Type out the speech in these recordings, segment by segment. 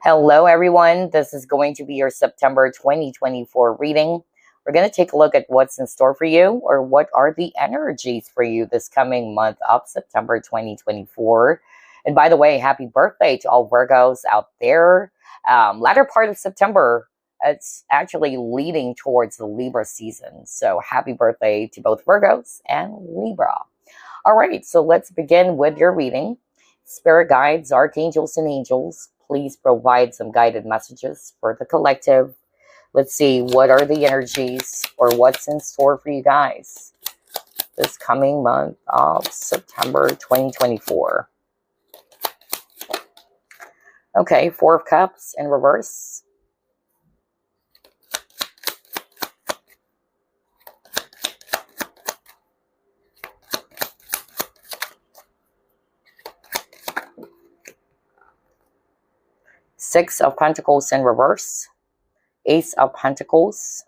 Hello, everyone. This is going to be your September 2024 reading. We're going to take a look at what's in store for you, or what are the energies for you this coming month of September 2024. And by the way, happy birthday to all Virgos out there. Latter part of September, it's actually leading towards the Libra season. So happy birthday to both Virgos and Libra. All right, so let's begin with your reading. Spirit guides, archangels, and angels, please provide some guided messages for the collective. Let's see, what are the energies or what's in store for you guys this coming month of September 2024. Okay, Four of Cups in reverse. Six of Pentacles in reverse. Ace of Pentacles.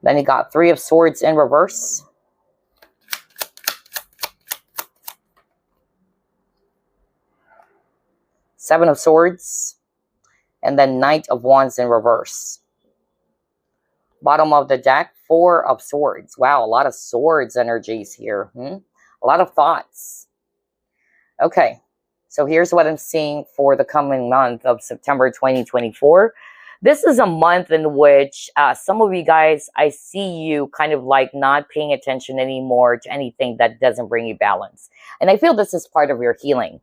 Then you got Three of Swords in reverse. Seven of Swords. And then Knight of Wands in reverse. Bottom of the deck, Four of Swords. Wow, a lot of swords energies here. A lot of thoughts. Okay, so here's what I'm seeing for the coming month of September 2024. This is a month in which some of you guys, I see you kind of like not paying attention anymore to anything that doesn't bring you balance. And I feel this is part of your healing.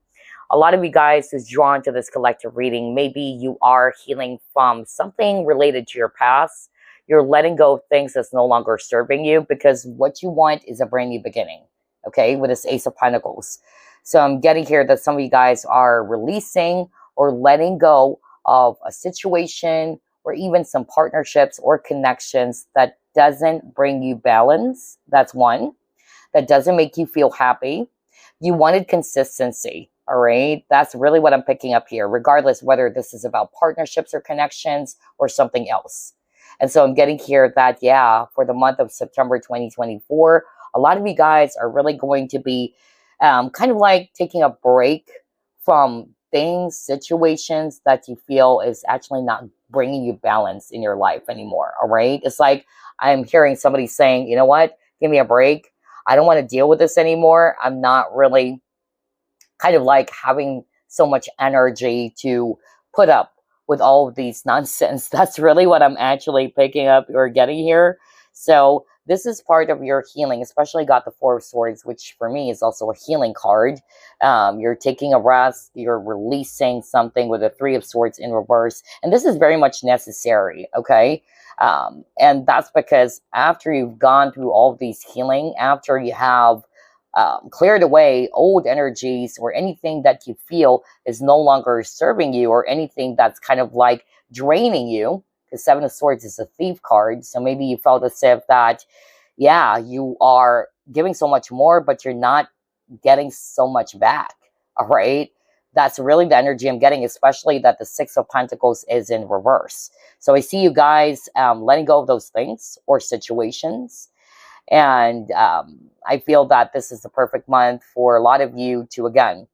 A lot of you guys who's drawn to this collective reading, maybe you are healing from something related to your past. You're letting go of things that's no longer serving you, because what you want is a brand new beginning, okay, with this Ace of Pentacles. So I'm getting here that some of you guys are releasing or letting go of a situation or even some partnerships or connections that doesn't bring you balance. That's one. That doesn't make you feel happy. You wanted consistency, all right? That's really what I'm picking up here, regardless whether this is about partnerships or connections or something else. And so I'm getting here that, yeah, for the month of September 2024, a lot of you guys are really going to be kind of like taking a break from things, situations that you feel is actually not bringing you balance in your life anymore, all right? It's like I'm hearing somebody saying, you know what, give me a break. I don't want to deal with this anymore. I'm not really kind of like having so much energy to put up with all of these nonsense. That's really what I'm actually picking up or getting here. So this is part of your healing, especially got the Four of Swords, which for me is also a healing card. You're taking a rest, you're releasing something with the Three of Swords in reverse. And this is very much necessary, okay? And that's because after you've gone through all of these healing, after you have cleared away old energies or anything that you feel is no longer serving you, or anything that's kind of like draining you, because Seven of Swords is a thief card. So maybe you felt as if that, yeah, you are giving so much more, but you're not getting so much back, all right? That's really the energy I'm getting, especially that the Six of Pentacles is in reverse. So I see you guys letting go of those things or situations. And I feel that this is the perfect month for a lot of you to, again,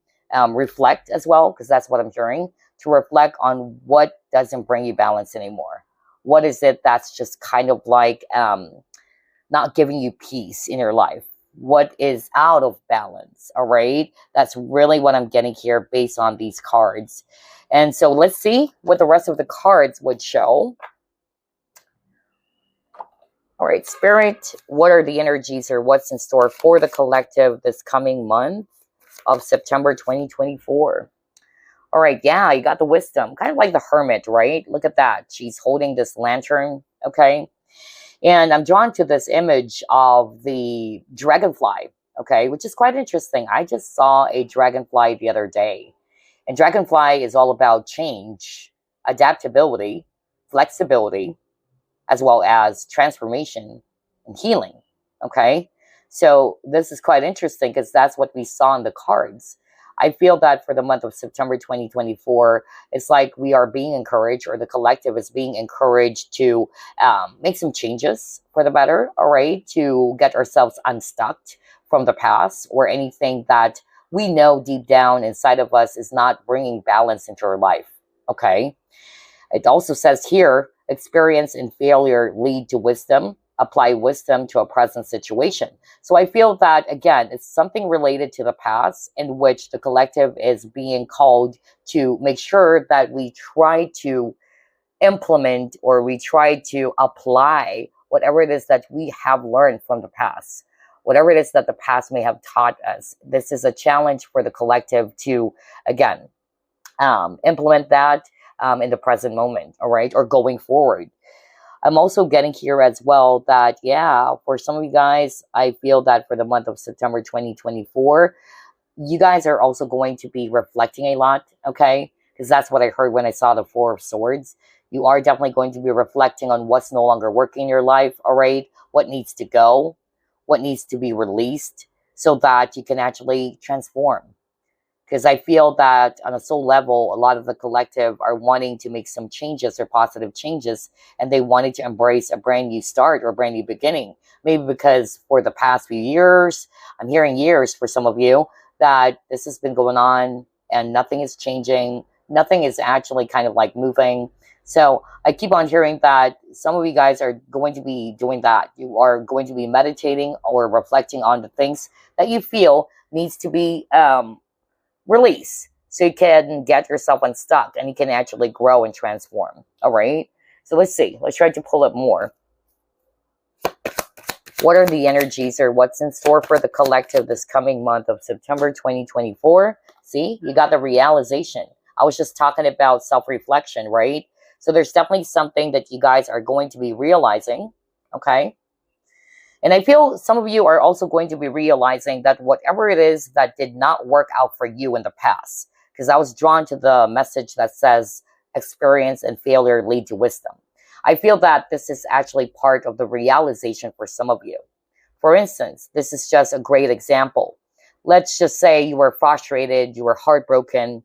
reflect as well, because that's what I'm hearing, to reflect on what doesn't bring you balance anymore. What is it that's just kind of like not giving you peace in your life? What is out of balance, all right? That's really what I'm getting here based on these cards. And so let's see what the rest of the cards would show. All right, Spirit, what are the energies or what's in store for the collective this coming month of September 2024? All right, yeah, you got the Wisdom, kind of like the Hermit, right? Look at that. She's holding this lantern, okay? And I'm drawn to this image of the dragonfly, okay, which is quite interesting. I just saw a dragonfly the other day. And dragonfly is all about change, adaptability, flexibility, as well as transformation and healing, okay? So this is quite interesting because that's what we saw in the cards. I feel that for the month of September 2024, it's like we are being encouraged, or the collective is being encouraged to make some changes for the better, all right, to get ourselves unstuck from the past or anything that we know deep down inside of us is not bringing balance into our life, okay? It also says here, experience and failure lead to wisdom. Apply wisdom to a present situation. So I feel that, again, it's something related to the past in which the collective is being called to make sure that we try to implement, or we try to apply whatever it is that we have learned from the past, whatever it is that the past may have taught us. This is a challenge for the collective to, again, implement that in the present moment, all right, or going forward. I'm also getting here as well that, yeah, for some of you guys, I feel that for the month of September 2024, you guys are also going to be reflecting a lot, okay? Because that's what I heard when I saw the Four of Swords. You are definitely going to be reflecting on what's no longer working in your life, all right? What needs to go, what needs to be released so that you can actually transform. Because I feel that on a soul level, a lot of the collective are wanting to make some changes or positive changes, and they wanted to embrace a brand new start or a brand new beginning. Maybe because for the past few years, I'm hearing years for some of you, that this has been going on and nothing is changing. Nothing is actually kind of like moving. So I keep on hearing that some of you guys are going to be doing that. You are going to be meditating or reflecting on the things that you feel needs to be release, so you can get yourself unstuck and you can actually grow and transform. All right, so let's see, let's try to pull it more. What are the energies, or what's in store for the collective this coming month of September 2024? See, you got the realization. I was just talking about self-reflection, right? So there's definitely something that you guys are going to be realizing, okay? And I feel some of you are also going to be realizing that whatever it is that did not work out for you in the past, because I was drawn to the message that says experience and failure lead to wisdom. I feel that this is actually part of the realization for some of you. For instance, this is just a great example. Let's just say you were frustrated, you were heartbroken,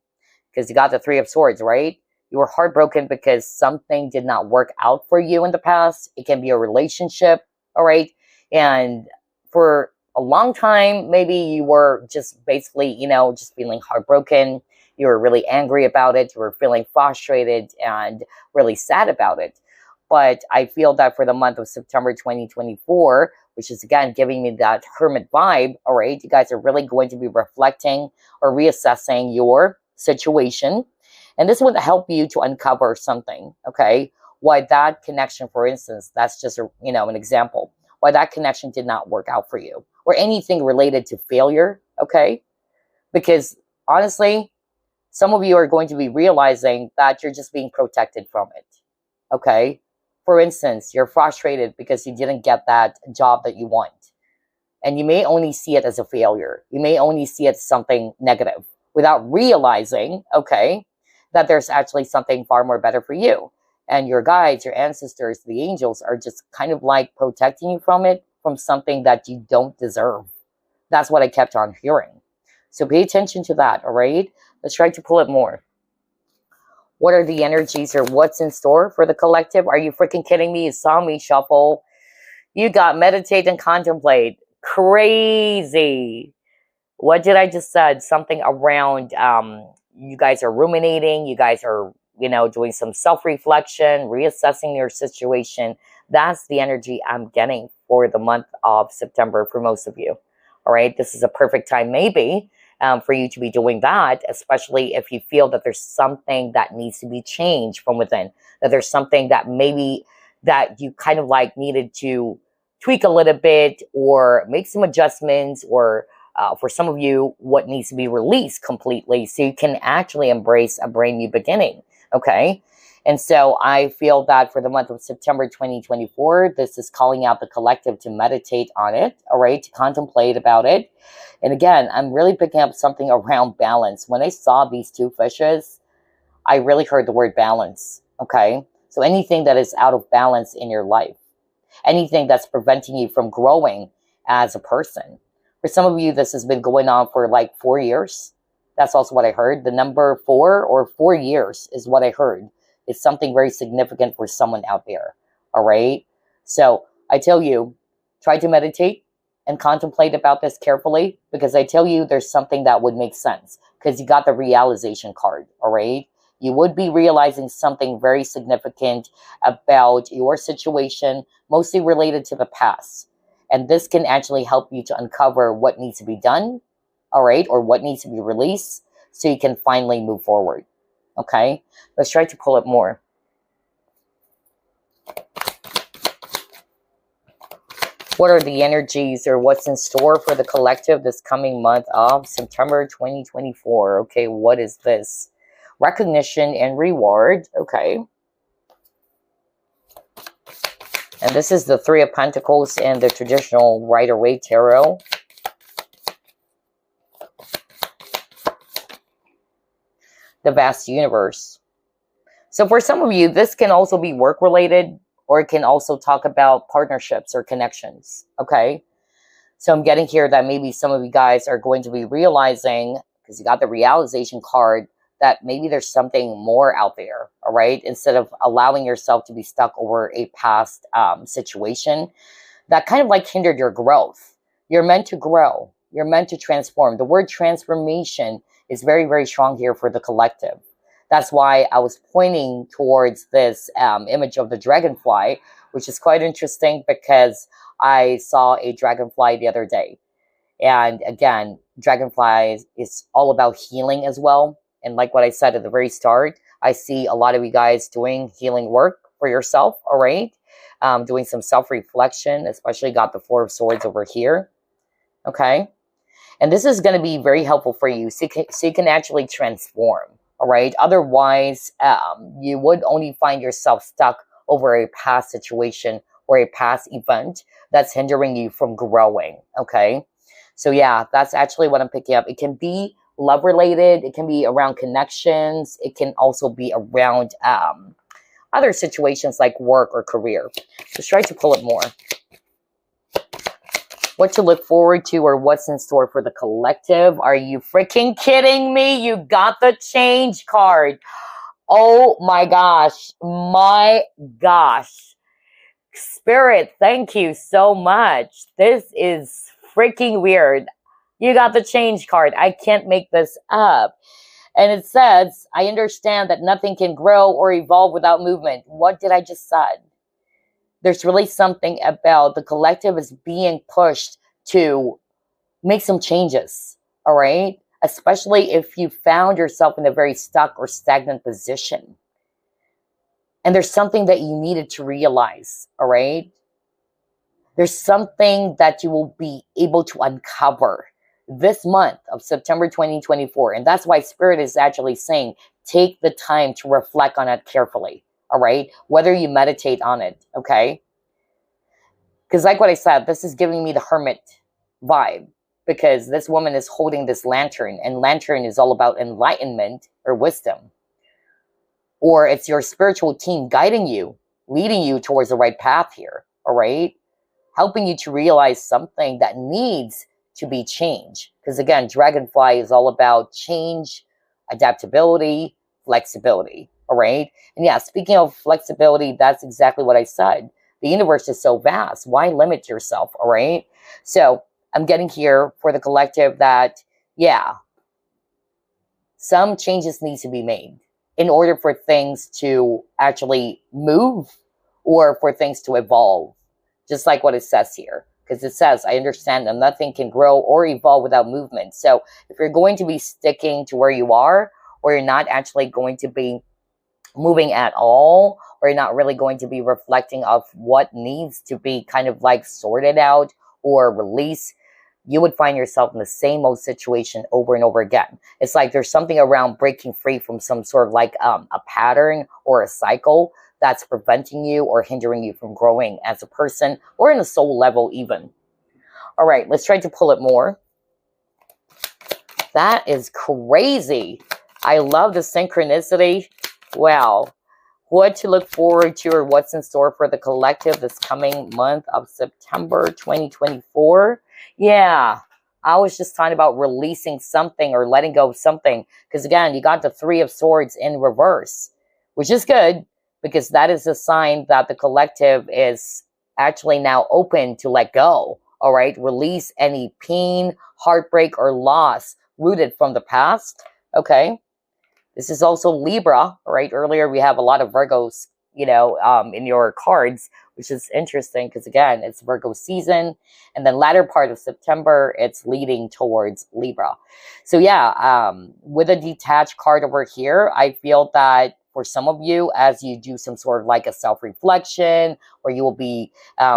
because you got the Three of Swords, right? You were heartbroken because something did not work out for you in the past. It can be a relationship, all right? And for a long time, maybe you were just basically, just feeling heartbroken. You were really angry about it. You were feeling frustrated and really sad about it. But I feel that for the month of September 2024, which is, again, giving me that hermit vibe, all right, you guys are really going to be reflecting or reassessing your situation. And this would help you to uncover something, okay? Why that connection, for instance, that's just, an example. Why that connection did not work out for you, or anything related to failure, okay? Because honestly, some of you are going to be realizing that you're just being protected from it, okay? For instance, you're frustrated because you didn't get that job that you want. And you may only see it as a failure. You may only see it as something negative without realizing, okay, that there's actually something far more better for you. And your guides, your ancestors, the angels are just kind of like protecting you from it, from something that you don't deserve. That's what I kept on hearing. So pay attention to that, all right? Let's try to pull it more. What are the energies, or what's in store for the collective? Are you freaking kidding me? You saw me shuffle. You got meditate and contemplate. Crazy. What did I just said? Something around you guys are ruminating. You guys are doing some self-reflection, reassessing your situation. That's the energy I'm getting for the month of September for most of you. All right, this is a perfect time maybe for you to be doing that, especially if you feel that there's something that needs to be changed from within, that there's something that maybe that you kind of like needed to tweak a little bit or make some adjustments, or for some of you, what needs to be released completely so you can actually embrace a brand new beginning. Okay, and so I feel that for the month of September 2024, this is calling out the collective to meditate on it, all right, to contemplate about it. And again, I'm really picking up something around balance. When I saw these two fishes, I really heard the word balance, okay? So anything that is out of balance in your life, anything that's preventing you from growing as a person. For some of you, this has been going on for like 4 years. That's also what I heard. The number 4 or 4 years is what I heard. It's something very significant for someone out there. All right. So I tell you, try to meditate and contemplate about this carefully, because I tell you there's something that would make sense, because you got the realization card. All right. You would be realizing something very significant about your situation, mostly related to the past. And this can actually help you to uncover what needs to be done, all right, or what needs to be released, so you can finally move forward. Okay, let's try to pull it more. What are the energies, or what's in store for the collective this coming month of September 2024? Okay, what is this? Recognition and reward. Okay. And this is the Three of Pentacles and the traditional Rider-Waite Tarot. The vast universe. So for some of you, this can also be work related, or it can also talk about partnerships or connections. Okay. So I'm getting here that maybe some of you guys are going to be realizing, because you got the realization card, that maybe there's something more out there. All right. Instead of allowing yourself to be stuck over a past situation that kind of like hindered your growth. You're meant to grow. You're meant to transform. The word transformation is very, very strong here for the collective. That's why I was pointing towards this image of the dragonfly, which is quite interesting, because I saw a dragonfly the other day. And again, dragonfly is all about healing as well. And like what I said at the very start, I see a lot of you guys doing healing work for yourself, all right? Doing some self-reflection, especially got the Four of Swords over here, okay? And this is going to be very helpful for you, so you can actually transform, all right? Otherwise, you would only find yourself stuck over a past situation or a past event that's hindering you from growing, okay? So yeah, that's actually what I'm picking up. It can be love related. It can be around connections. It can also be around other situations like work or career. Just try to pull it more. What to look forward to, or what's in store for the collective. Are you freaking kidding me? You got the change card. Oh my gosh. My gosh. Spirit, thank you so much. This is freaking weird. You got the change card. I can't make this up. And it says, I understand that nothing can grow or evolve without movement. What did I just say? There's really something about the collective is being pushed to make some changes. All right. Especially if you found yourself in a very stuck or stagnant position. And there's something that you needed to realize. All right. There's something that you will be able to uncover this month of September 2024. And that's why Spirit is actually saying, take the time to reflect on it carefully. All right. Whether you meditate on it. Okay. Because like what I said, this is giving me the hermit vibe, because this woman is holding this lantern, and lantern is all about enlightenment or wisdom. Or it's your spiritual team guiding you, leading you towards the right path here. All right. Helping you to realize something that needs to be changed. Because again, dragonfly is all about change, adaptability, flexibility. All right. And yeah, speaking of flexibility, that's exactly what I said. The universe is so vast. Why limit yourself? All right. So I'm getting here for the collective that, yeah, some changes need to be made in order for things to actually move or for things to evolve. Just like what it says here. Because it says, I understand that nothing can grow or evolve without movement. So if you're going to be sticking to where you are, or you're not actually going to be moving at all, or you're not really going to be reflecting of what needs to be kind of like sorted out or released, you would find yourself in the same old situation over and over again. It's like there's something around breaking free from some sort of like a pattern or a cycle that's preventing you or hindering you from growing as a person or in a soul level even. All right, let's try to pull it more. That is crazy. I love the synchronicity. Wow. What to look forward to, or what's in store for the collective this coming month of September 2024. Yeah, I was just talking about releasing something or letting go of something. Because again, you got the Three of Swords in reverse, which is good because that is a sign that the collective is actually now open to let go. All right. Release any pain, heartbreak, or loss rooted from the past. Okay. This is also Libra, right? Earlier we have a lot of Virgos, in your cards, which is interesting because again, it's Virgo season, and then latter part of September, it's leading towards Libra. So yeah, with a detached card over here, I feel that for some of you, as you do some sort of like a self-reflection, or you will be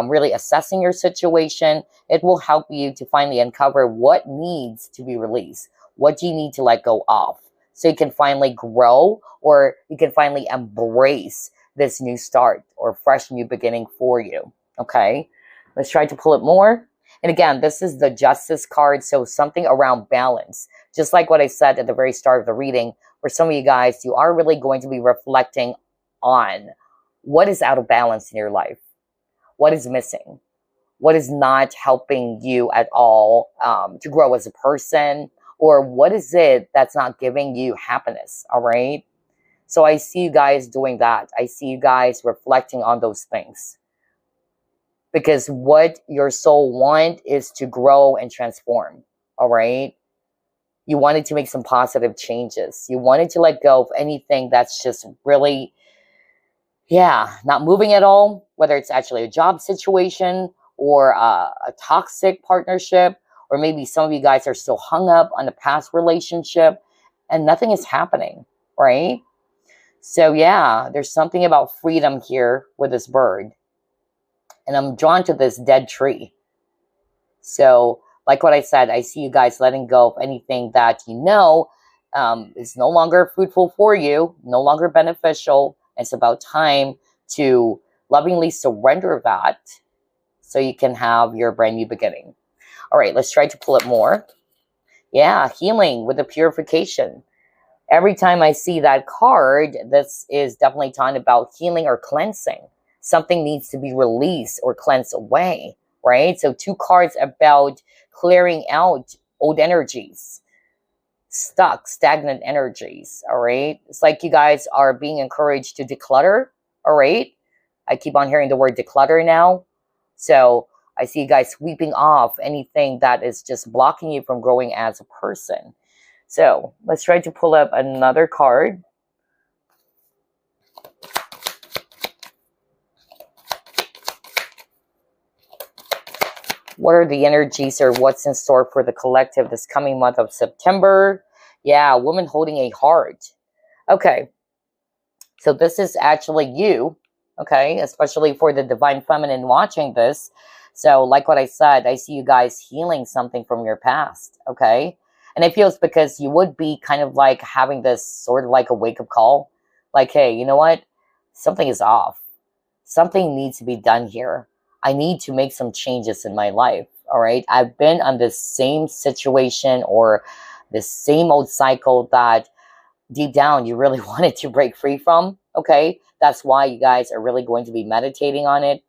really assessing your situation, it will help you to finally uncover what needs to be released. What do you need to let go of? So you can finally grow, or you can finally embrace this new start or fresh new beginning for you. Okay, let's try to pull it more. And again, this is the Justice card, so something around balance. Just like what I said at the very start of the reading, for some of you guys, you are really going to be reflecting on what is out of balance in your life, what is missing, what is not helping you at all to grow as a person, or what is it that's not giving you happiness, all right? So I see you guys doing that. I see you guys reflecting on those things. Because what your soul wants is to grow and transform, all right? You wanted to make some positive changes. You wanted to let go of anything that's just really, not moving at all, whether it's actually a job situation or a toxic partnership, or maybe some of you guys are still hung up on a past relationship and nothing is happening, right? So yeah, there's something about freedom here with this bird. And I'm drawn to this dead tree. So like what I said, I see you guys letting go of anything that is no longer fruitful for you, no longer beneficial. It's about time to lovingly surrender that so you can have your brand new beginning. All right, let's try to pull it more. Yeah, healing with the purification. Every time I see that card, this is definitely talking about healing or cleansing. Something needs to be released or cleansed away, right? So 2 cards about clearing out old energies, stuck, stagnant energies, all right? It's like you guys are being encouraged to declutter, all right? I keep on hearing the word declutter now. So I see you guys sweeping off anything that is just blocking you from growing as a person. So let's try to pull up another card. What are the energies or what's in store for the collective this coming month of September? Yeah, woman holding a heart. Okay, so this is actually you, okay, especially for the divine feminine watching this. So like what I said, I see you guys healing something from your past, okay? And it feels because you would be kind of like having this sort of like a wake-up call. Like, hey, you know what? Something is off. Something needs to be done here. I need to make some changes in my life, all right? I've been on this same situation or this same old cycle that deep down you really wanted to break free from, okay? That's why you guys are really going to be meditating on it.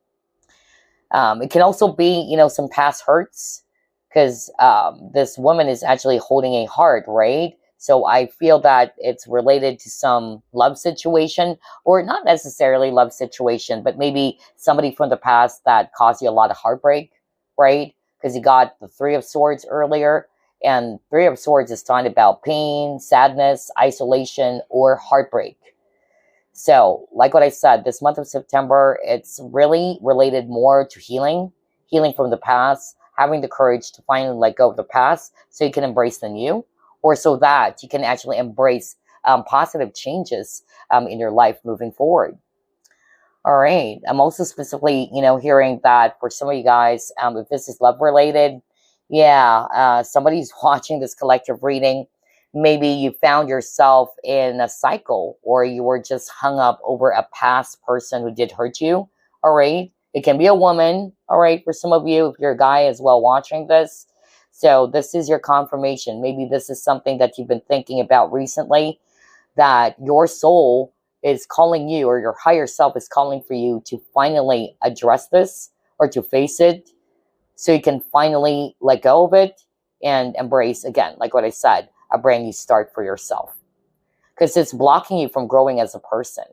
It can also be, some past hurts. Because this woman is actually holding a heart, right? So I feel that it's related to some love situation, or not necessarily love situation, but maybe somebody from the past that caused you a lot of heartbreak, right? Because you got the Three of Swords earlier, and Three of Swords is talking about pain, sadness, isolation, or heartbreak. So like what I said, this month of September, it's really related more to healing from the past, having the courage to finally let go of the past so you can embrace the new, or so that you can actually embrace positive changes in your life moving forward. All right. I'm also specifically, hearing that for some of you guys, if this is love related, somebody's watching this collective reading. Maybe you found yourself in a cycle, or you were just hung up over a past person who did hurt you. All right. It can be a woman, all right, for some of you, if you're a guy as well watching this. So this is your confirmation. Maybe this is something that you've been thinking about recently, that your soul is calling you, or your higher self is calling for you to finally address this or to face it so you can finally let go of it and embrace, again, like what I said, a brand new start for yourself. Because it's blocking you from growing as a person.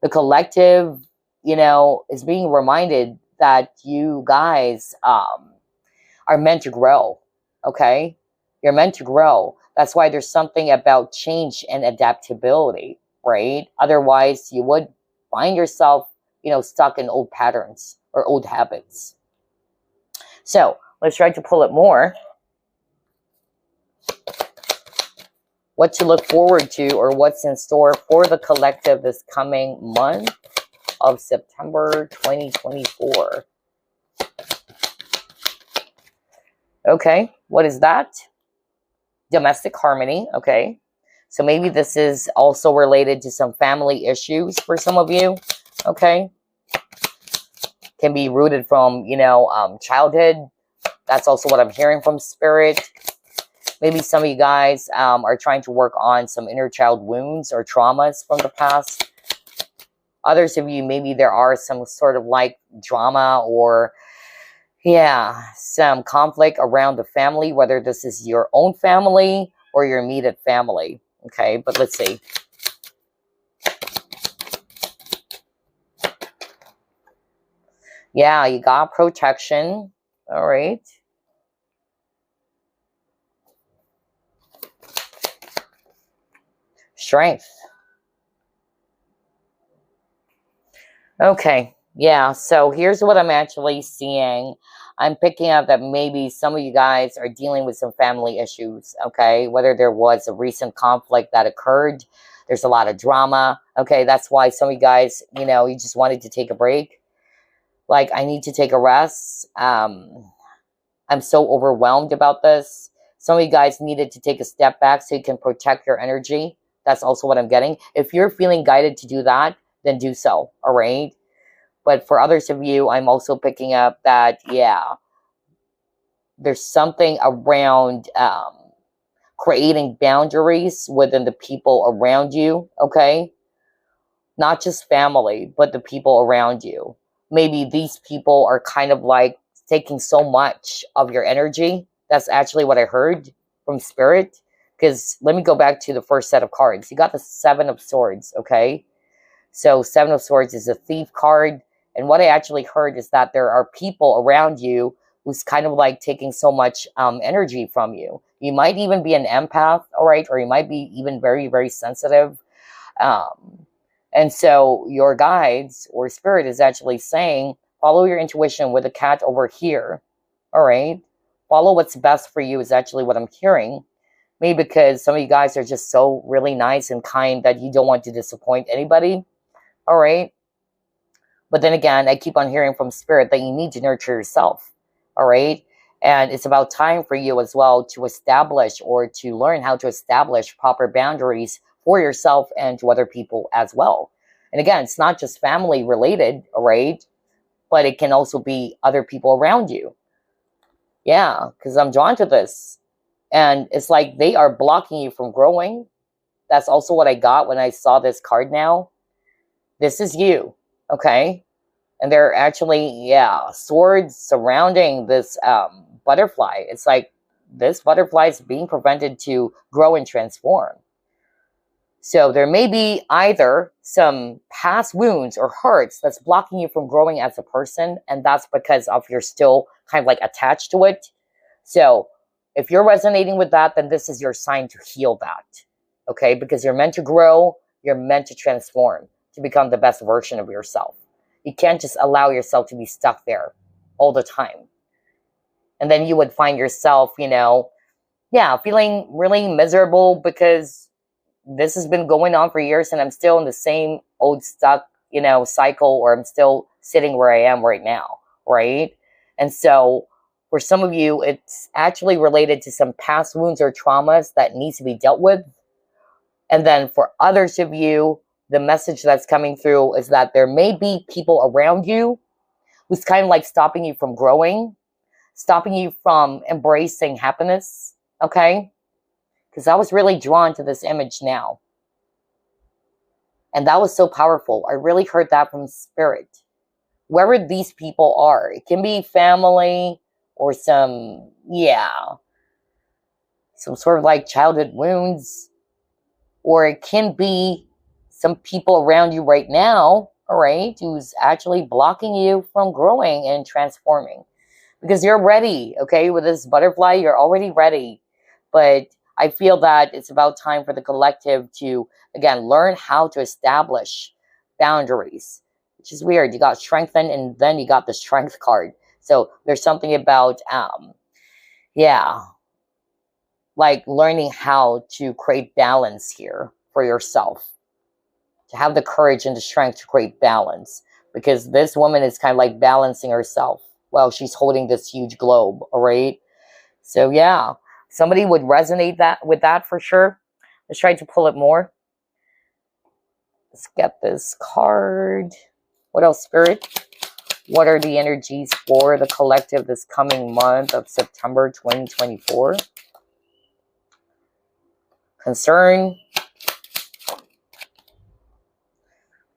The collective, is being reminded that you guys are meant to grow, okay? You're meant to grow. That's why there's something about change and adaptability, right? Otherwise, you would find yourself, stuck in old patterns or old habits. So let's try to pull it more. What to look forward to or what's in store for the collective this coming month of September 2024. Okay, what is that? Domestic harmony, okay. So maybe this is also related to some family issues for some of you, okay. Can be rooted from, childhood. That's also what I'm hearing from Spirit. Maybe some of you guys are trying to work on some inner child wounds or traumas from the past. Others of you, maybe there are some sort of like drama or, some conflict around the family, whether this is your own family or your immediate family. Okay, but let's see. Yeah, you got protection. All right. Strength. Okay. Yeah, so here's what I'm actually seeing. I'm picking up that maybe some of you guys are dealing with some family issues, okay? Whether there was a recent conflict that occurred, there's a lot of drama, okay? That's why some of you guys, you just wanted to take a break. Like, I need to take a rest. I'm so overwhelmed about this. Some of you guys needed to take a step back so you can protect your energy. That's also what I'm getting. If you're feeling guided to do that, then do so, all right? But for others of you, I'm also picking up that, there's something around creating boundaries within the people around you, okay? Not just family, but the people around you. Maybe these people are kind of like taking so much of your energy. That's actually what I heard from Spirit. Because let me go back to the first set of cards. You got the Seven of Swords, okay? So Seven of Swords is a thief card. And what I actually heard is that there are people around you who's kind of like taking so much energy from you. You might even be an empath, all right? Or you might be even very, very sensitive. And so your guides or Spirit is actually saying, follow your intuition with the cat over here, all right? Follow what's best for you is actually what I'm hearing. Maybe because some of you guys are just so really nice and kind that you don't want to disappoint anybody, all right? But then again, I keep on hearing from Spirit that you need to nurture yourself, all right? And it's about time for you as well to establish or to learn how to establish proper boundaries for yourself and to other people as well. And again, it's not just family related, all right? But it can also be other people around you. Yeah, because I'm drawn to this. And it's like they are blocking you from growing. That's also what I got when I saw this card now. This is you. Okay, and they're actually, swords surrounding this butterfly. It's like this butterfly is being prevented to grow and transform. So there may be either some past wounds or hurts that's blocking you from growing as a person, and that's because of you're still kind of like attached to it. So if you're resonating with that, then this is your sign to heal that. Okay, because you're meant to grow, you're meant to transform, to become the best version of yourself. You can't just allow yourself to be stuck there all the time. And then you would find yourself, feeling really miserable because this has been going on for years and I'm still in the same old stuck, cycle, or I'm still sitting where I am right now, right? And so for some of you, it's actually related to some past wounds or traumas that needs to be dealt with. And then for others of you, the message that's coming through is that there may be people around you who's kind of like stopping you from growing, stopping you from embracing happiness, okay? Because I was really drawn to this image now. And that was so powerful. I really heard that from Spirit. Whoever these people are, it can be family or some, yeah, some sort of like childhood wounds, or it can be some people around you right now, all right, who's actually blocking you from growing and transforming. Because you're ready, okay? With this butterfly, you're already ready. But I feel that it's about time for the collective to, again, learn how to establish boundaries, which is weird. You got strengthen, and then you got the strength card. So there's something about, yeah, like learning how to create balance here for yourself, to have the courage and the strength to create balance, because this woman is kind of like balancing herself while she's holding this huge globe, all right? So yeah, somebody would resonate that with that for sure. Let's try to pull it more. Let's get this card. What else, Spirit? What are the energies for the collective this coming month of September 2024? Concern,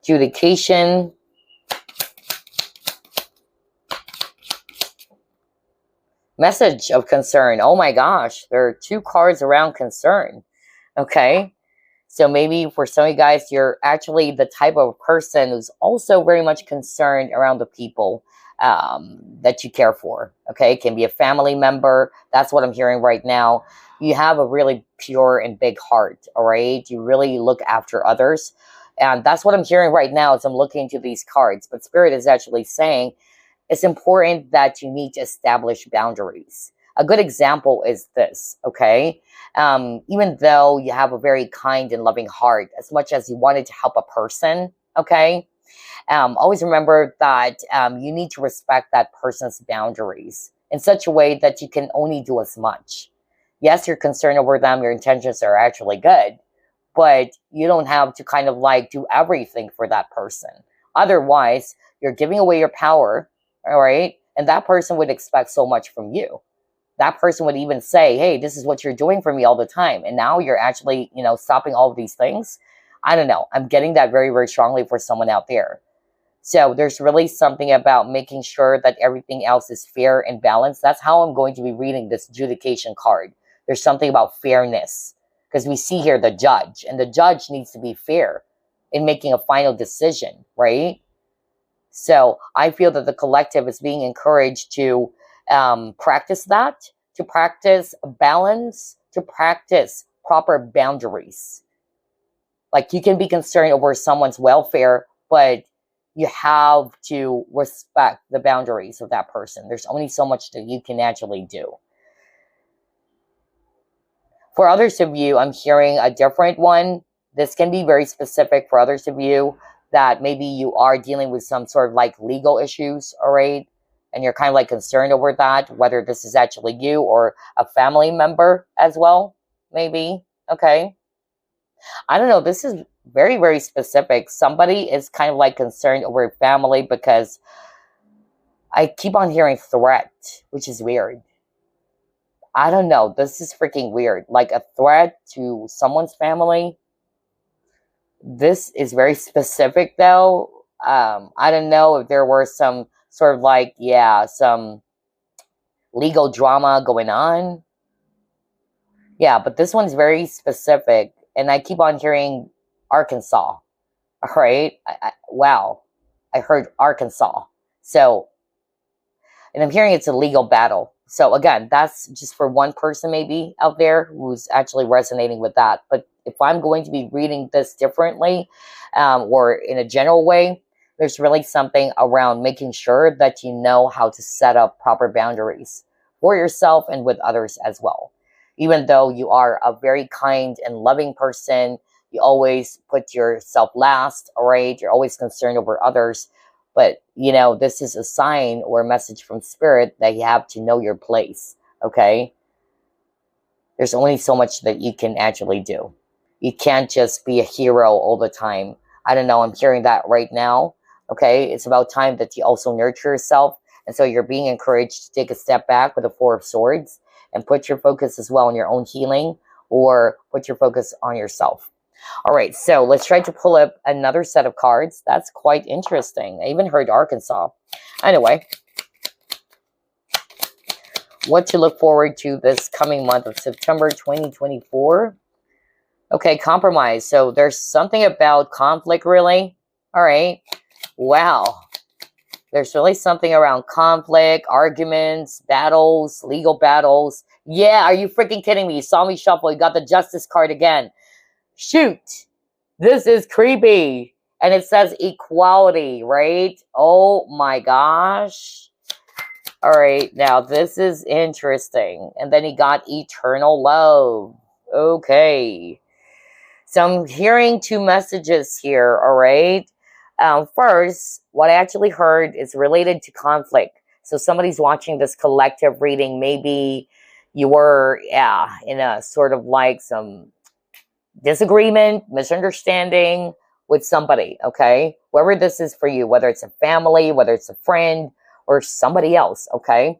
adjudication, message of concern. Oh my gosh, there are 2 cards around concern. Okay, so maybe for some of you guys, you're actually the type of person who's also very much concerned around the people that you care for. Okay, it can be a family member. That's what I'm hearing right now. You have a really pure and big heart, all right? You really look after others. And that's what I'm hearing right now as I'm looking into these cards. But Spirit is actually saying it's important that you need to establish boundaries. A good example is this, okay? Even though you have a very kind and loving heart, as much as you wanted to help a person, okay? Always remember that you need to respect that person's boundaries in such a way that you can only do as much. Yes, you're concerned over them. Your intentions are actually good, but you don't have to kind of like do everything for that person. Otherwise, you're giving away your power, all right? And that person would expect so much from you. That person would even say, hey, this is what you're doing for me all the time. And now you're actually, stopping all of these things. I don't know. I'm getting that very, very strongly for someone out there. So there's really something about making sure that everything else is fair and balanced. That's how I'm going to be reading this adjudication card. There's something about fairness, because we see here the judge, and the judge needs to be fair in making a final decision, right? So I feel that the collective is being encouraged to practice that, to practice balance, to practice proper boundaries. Like, you can be concerned over someone's welfare, but you have to respect the boundaries of that person. There's only so much that you can actually do. For others of you, I'm hearing a different one. This can be very specific for others of you, that maybe you are dealing with some sort of like legal issues, all right? And you're kind of like concerned over that, whether this is actually you or a family member as well, maybe, okay? I don't know, this is very, very specific. Somebody is kind of like concerned over family, because I keep on hearing threat, which is weird. I don't know, this is freaking weird. Like a threat to someone's family. This is very specific though. I don't know if there were some sort of like, yeah, some legal drama going on. Yeah, but this one's very specific. And I keep on hearing Arkansas. All right. Wow. I heard Arkansas. So, and I'm hearing it's a legal battle. So again, that's just for one person maybe out there who's actually resonating with that. But if I'm going to be reading this differently, or in a general way, there's really something around making sure that you know how to set up proper boundaries for yourself and with others as well. Even though you are a very kind and loving person, you always put yourself last, all right? You're always concerned over others. But, this is a sign or a message from Spirit that you have to know your place, okay? There's only so much that you can actually do. You can't just be a hero all the time. I don't know, I'm hearing that right now, okay? It's about time that you also nurture yourself. And so you're being encouraged to take a step back with the Four of Swords and put your focus as well on your own healing, or put your focus on yourself. All right, so let's try to pull up another set of cards. That's quite interesting. I even heard Arkansas. Anyway, what to look forward to this coming month of September 2024. Okay, compromise. So there's something about conflict, really. All right. Wow. There's really something around conflict, arguments, battles, legal battles. Yeah, are you freaking kidding me? You saw me shuffle. You got the justice card again. Shoot. This is creepy. And it says equality, right? Oh my gosh. All right, now this is interesting. And then he got eternal love. Okay. So I'm hearing two messages here, all right? First, what I actually heard is related to conflict. So somebody's watching this collective reading. Maybe you were, in a sort of like some disagreement, misunderstanding with somebody, okay? Whoever this is for you, whether it's a family, whether it's a friend, or somebody else, okay?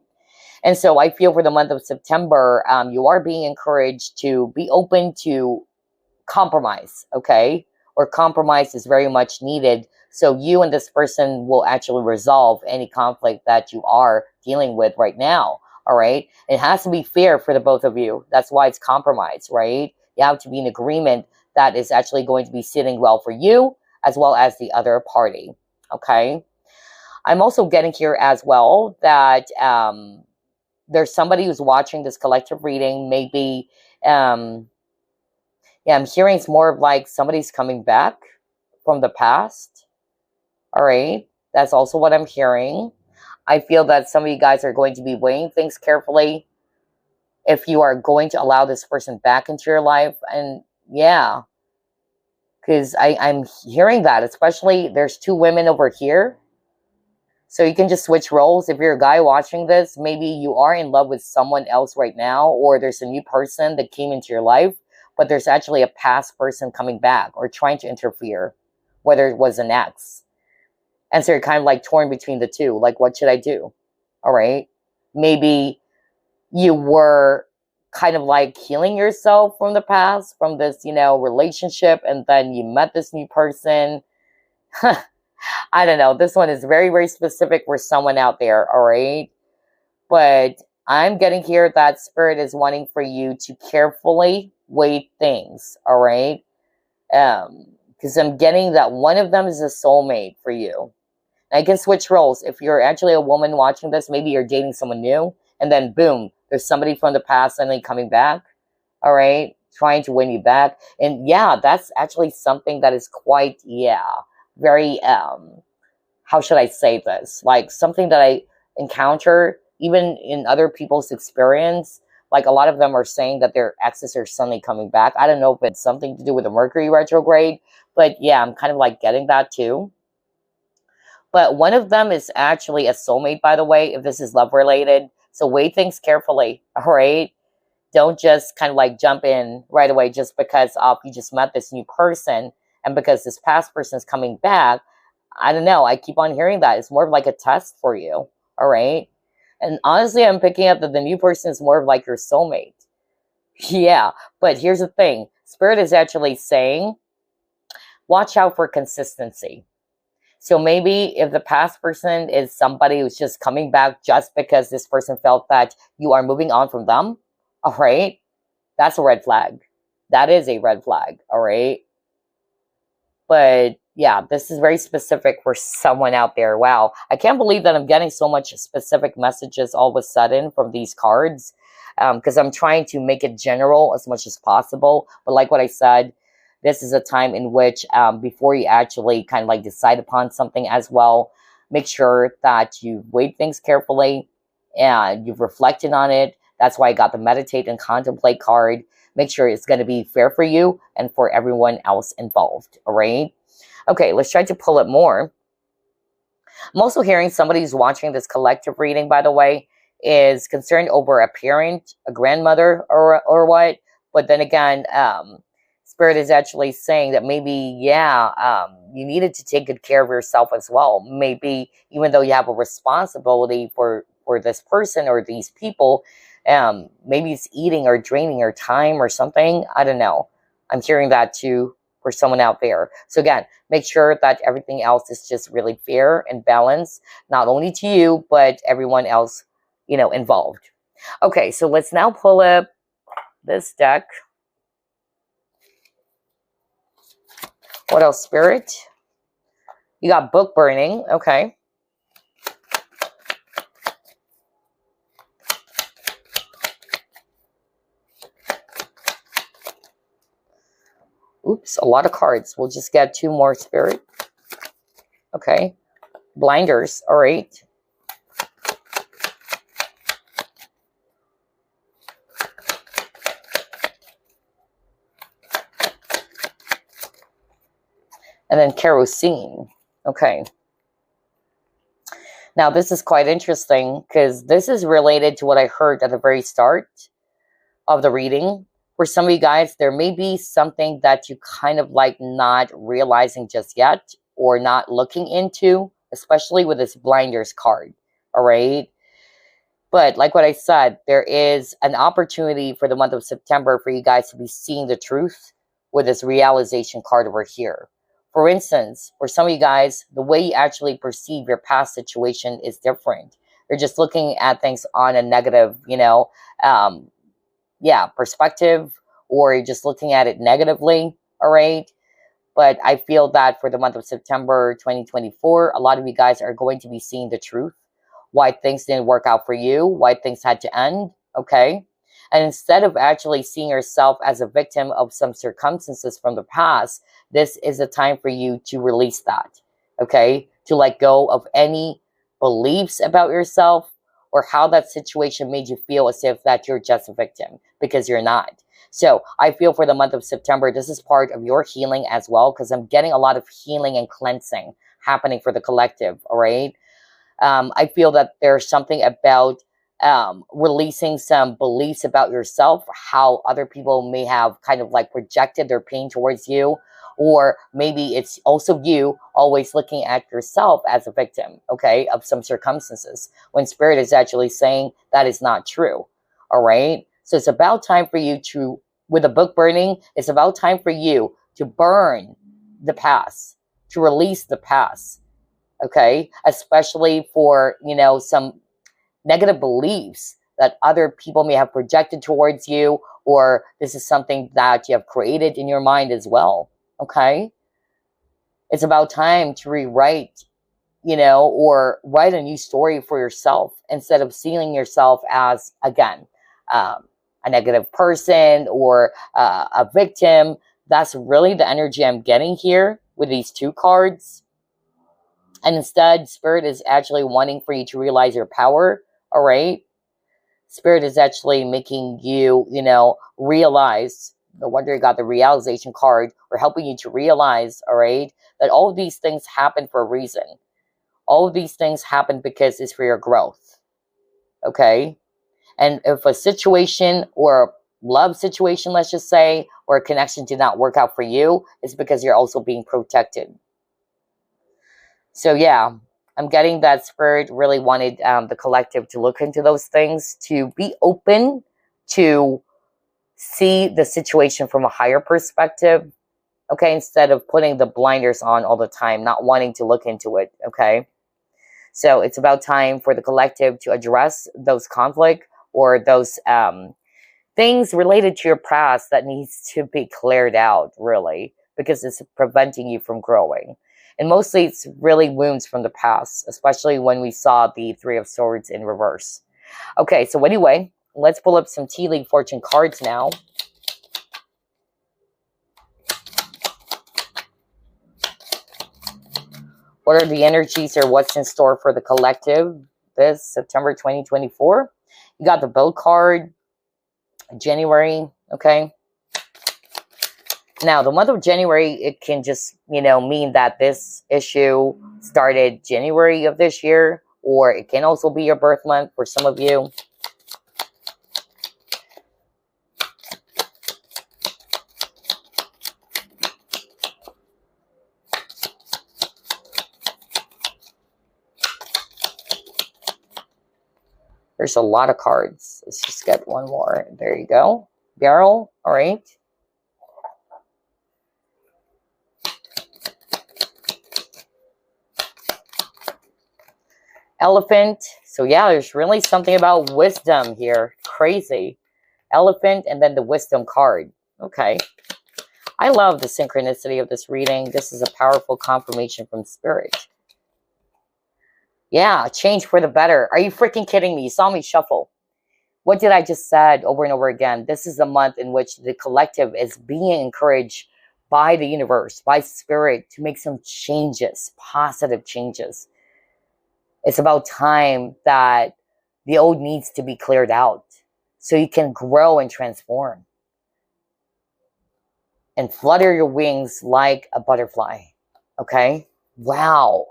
And so I feel for the month of September, you are being encouraged to be open to compromise, okay? Or compromise is very much needed. So you and this person will actually resolve any conflict that you are dealing with right now, all right? It has to be fair for the both of you. That's why it's compromise, right? You have to be in agreement that is actually going to be sitting well for you as well as the other party, okay? I'm also getting here as well that there's somebody who's watching this collective reading. Maybe, I'm hearing it's more of like somebody's coming back from the past. All right. That's also what I'm hearing. I feel that some of you guys are going to be weighing things carefully if you are going to allow this person back into your life. And yeah, because I'm hearing that, especially there's two women over here. So you can just switch roles. If you're a guy watching this, maybe you are in love with someone else right now, or there's a new person that came into your life, but there's actually a past person coming back or trying to interfere, whether it was an ex. And so you're kind of like torn between the two. Like, what should I do? All right. Maybe you were kind of like healing yourself from the past, from this, relationship, and then you met this new person. I don't know. This one is very, very specific for someone out there, all right? But I'm getting here that Spirit is wanting for you to carefully weigh things, all right? Because I'm getting that one of them is a soulmate for you. I can switch roles. If you're actually a woman watching this, maybe you're dating someone new, and then boom, there's somebody from the past suddenly coming back, all right? Trying to win you back. And yeah, that's actually something that is quite, very, how should I say this? Like something that I encounter even in other people's experience. Like a lot of them are saying that their exes are suddenly coming back. I don't know if it's something to do with the Mercury retrograde, but yeah, I'm kind of like getting that too. But one of them is actually a soulmate, by the way, if this is love related. So weigh things carefully, all right? Don't just kind of like jump in right away just because you just met this new person and because this past person is coming back. I don't know. I keep on hearing that. It's more of like a test for you, all right? And honestly, I'm picking up that the new person is more of like your soulmate. Yeah, but here's the thing. Spirit is actually saying, watch out for consistency. So maybe if the past person is somebody who's just coming back just because this person felt that you are moving on from them, all right? That's a red flag. That is a red flag, all right? But yeah, this is very specific for someone out there. Wow. I can't believe that I'm getting so much specific messages all of a sudden from these cards because I'm trying to make it general as much as possible. But like what I said, this is a time in which before you actually kind of like decide upon something as well, make sure that you weigh things carefully and you've reflected on it. That's why I got the meditate and contemplate card. Make sure it's going to be fair for you and for everyone else involved. All right. Okay, let's try to pull it more. I'm also hearing somebody who's watching this collective reading, by the way, is concerned over a parent, a grandmother, or what. But then again, Spirit is actually saying that maybe, you needed to take good care of yourself as well. Maybe even though you have a responsibility for this person or these people, maybe it's eating or draining your time or something. I don't know. I'm hearing that too for someone out there. So again, make sure that everything else is just really fair and balanced, not only to you, but everyone else, involved. Okay, so let's now pull up this deck. What else, Spirit? You got book burning. Okay. Oops, a lot of cards. We'll just get 2 more, Spirit. Okay. Blinders. All right. And then kerosene. Okay. Now, this is quite interesting because this is related to what I heard at the very start of the reading. For some of you guys, there may be something that you kind of like not realizing just yet or not looking into, especially with this blinders card. All right. But like what I said, there is an opportunity for the month of September for you guys to be seeing the truth with this realization card over here. For instance, for some of you guys, the way you actually perceive your past situation is different. You're just looking at things on a negative, perspective, or you're just looking at it negatively, all right? But I feel that for the month of September 2024, a lot of you guys are going to be seeing the truth, why things didn't work out for you, why things had to end, okay? And instead of actually seeing yourself as a victim of some circumstances from the past, this is a time for you to release that, okay? To let go of any beliefs about yourself or how that situation made you feel as if that you're just a victim, because you're not. So I feel for the month of September, this is part of your healing as well, because I'm getting a lot of healing and cleansing happening for the collective, all right? I feel that there's something about releasing some beliefs about yourself, how other people may have kind of like projected their pain towards you, or maybe it's also you always looking at yourself as a victim, okay, of some circumstances, when Spirit is actually saying that is not true, all right? So it's about time for you to, with the book burning, it's about time for you to burn the past, to release the past, okay? Especially for, some negative beliefs that other people may have projected towards you, or this is something that you have created in your mind as well, okay? It's about time to rewrite, or write a new story for yourself instead of seeing yourself as, again, a negative person or a victim. That's really the energy I'm getting here with these 2 cards. And instead, Spirit is actually wanting for you to realize your power, all right? Spirit is actually making you, realize, no wonder you got the realization card, or helping you to realize, all right, that all of these things happen for a reason. All of these things happen because it's for your growth, okay? And if a situation or a love situation, let's just say, or a connection did not work out for you, it's because you're also being protected. So yeah, I'm getting that Spirit really wanted the collective to look into those things, to be open, to see the situation from a higher perspective, okay, instead of putting the blinders on all the time, not wanting to look into it, okay? So it's about time for the collective to address those conflict or those things related to your past that needs to be cleared out, really, because it's preventing you from growing. And mostly it's really wounds from the past, especially when we saw the 3 of Swords in reverse. Okay, so anyway, let's pull up some tea leaf fortune cards now. What are the energies or what's in store for the collective this September 2024? You got the Boat card, January, okay? Now, the month of January, it can just, mean that this issue started January of this year, or it can also be your birth month for some of you. There's a lot of cards. Let's just get one more. There you go. Barrel, all right. Elephant. So yeah, there's really something about wisdom here. Crazy. Elephant and then the wisdom card. Okay. I love the synchronicity of this reading. This is a powerful confirmation from spirit. Yeah, change for the better. Are you freaking kidding me? You saw me shuffle. What did I just said over and over again? This is the month in which the collective is being encouraged by the universe, by spirit, to make some changes, positive changes. It's about time that the old needs to be cleared out so you can grow and transform and flutter your wings like a butterfly. Okay? Wow.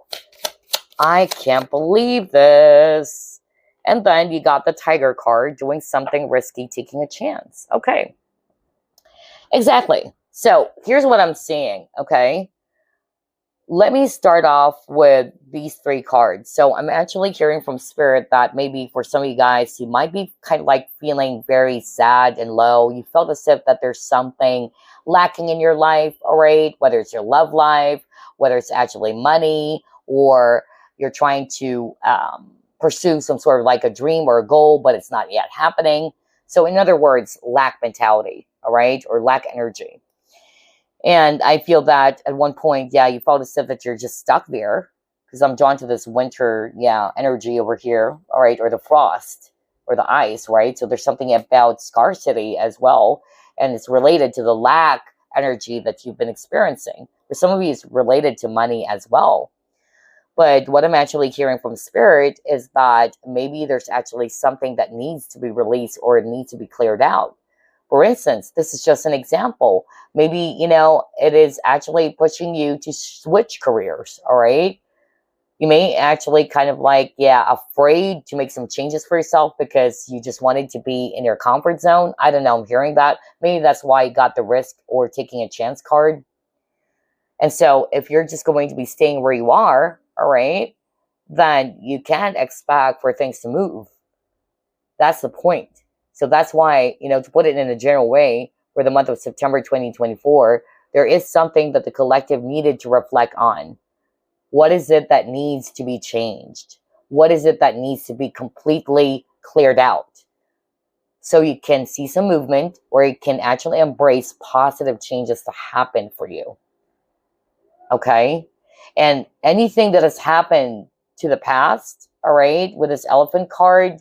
I can't believe this. And then you got the tiger card, doing something risky, taking a chance. Okay. Exactly. So here's what I'm seeing. Okay. Let me start off with these three cards. So I'm actually hearing from spirit that maybe for some of you guys, you might be kind of like feeling very sad and low. You felt as if that there's something lacking in your life, all right? Whether it's your love life, whether it's actually money, or you're trying to pursue some sort of like a dream or a goal, but it's not yet happening. So in other words, lack mentality, all right? Or lack energy. And I feel that at one point, yeah, you felt as if that you're just stuck there, because I'm drawn to this winter, yeah, energy over here, all right? Or the frost or the ice, right? So there's something about scarcity as well. And it's related to the lack energy that you've been experiencing. For some of you, it's related to money as well. But what I'm actually hearing from spirit is that maybe there's actually something that needs to be released or it needs to be cleared out. For instance, this is just an example. Maybe, you know, it is actually pushing you to switch careers, all right? You may actually kind of like, yeah, afraid to make some changes for yourself because you just wanted to be in your comfort zone. I don't know, I'm hearing that. Maybe that's why you got the risk or taking a chance card. And so if you're just going to be staying where you are, all right, then you can't expect for things to move. That's the point. So that's why, you know, to put it in a general way, for the month of September 2024, there is something that the collective needed to reflect on. What is it that needs to be changed? What is it that needs to be completely cleared out? So you can see some movement, or you can actually embrace positive changes to happen for you. Okay? And anything that has happened to the past, all right, with this elephant card,